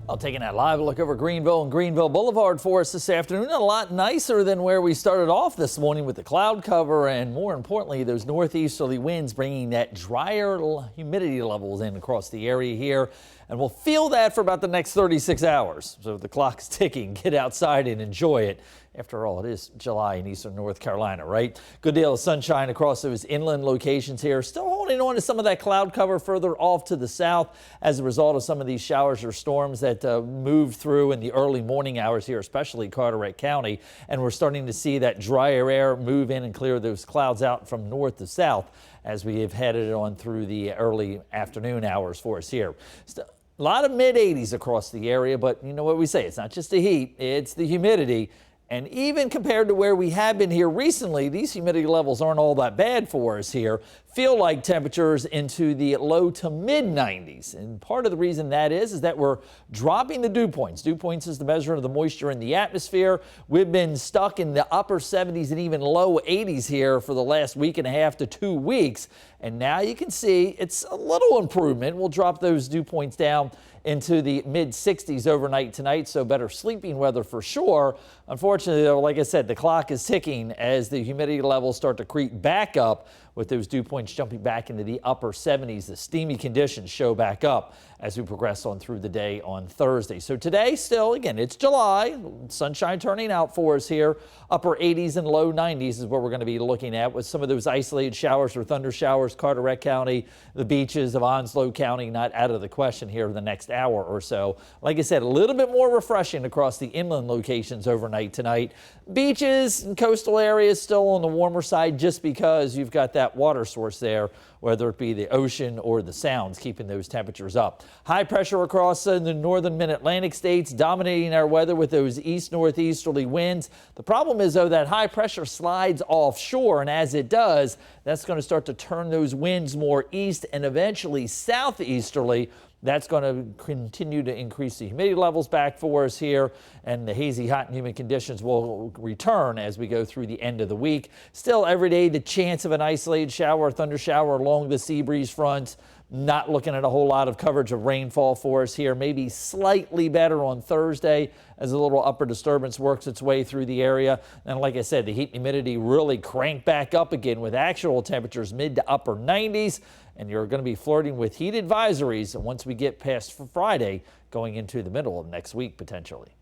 Well, taking that live look over Greenville and Greenville Boulevard for us this afternoon. A lot nicer than where we started off this morning with the cloud cover and, more importantly, those northeasterly winds bringing that drier humidity levels in across the area here. And we'll feel that for about the next 36 hours. So the clock's ticking. Get outside and enjoy it. After all, it is July in eastern North Carolina, right? Good deal of sunshine across those inland locations here. Still holding on to some of that cloud cover further off to the south as a result of some of these showers or storms that moved through in the early morning hours here, especially Carteret County. And we're starting to see that drier air move in and clear those clouds out from north to south as we have headed on through the early afternoon hours for us here. A lot of mid-80s across the area, but you know what we say, it's not just the heat, it's the humidity. And even compared to where we have been here recently, these humidity levels aren't all that bad for us here. Feel like temperatures into the low to mid 90s. And part of the reason that is that we're dropping the dew points. Dew points is the measure of the moisture in the atmosphere. We've been stuck in the upper 70s and even low 80s here for the last week and a half to 2 weeks. And now you can see it's a little improvement. We'll drop those dew points down into the mid 60s overnight tonight, so better sleeping weather for sure. Unfortunately, though, like I said, the clock is ticking as the humidity levels start to creep back up, with those dew points jumping back into the upper 70s. The steamy conditions show back up as we progress on through the day on Thursday. So today, still, again, it's July. Sunshine turning out for us here. Upper 80s and low 90s is what we're going to be looking at, with some of those isolated showers or thunder showers. Carteret County, the beaches of Onslow County not out of the question here in the next hour or so. Like I said, a little bit more refreshing across the inland locations overnight tonight. Beaches and coastal areas still on the warmer side, just because you've got that water source there, whether it be the ocean or the sounds, keeping those temperatures up. High pressure across the northern mid-Atlantic states dominating our weather with those east-northeasterly winds. The problem is, though, that high pressure slides offshore, and as it does, that's going to start to turn those winds more east and eventually southeasterly. That's going to continue to increase the humidity levels back for us here, and the hazy, hot, and humid conditions will return as we go through the end of the week. Still, every day, the chance of an isolated shower or thunder shower along the sea breeze front. Not looking at a whole lot of coverage of rainfall for us here. Maybe slightly better on Thursday as a little upper disturbance works its way through the area. And like I said, the heat and humidity really crank back up again with actual temperatures mid to upper 90s. And you're going to be flirting with heat advisories once we get past Friday, going into the middle of next week potentially.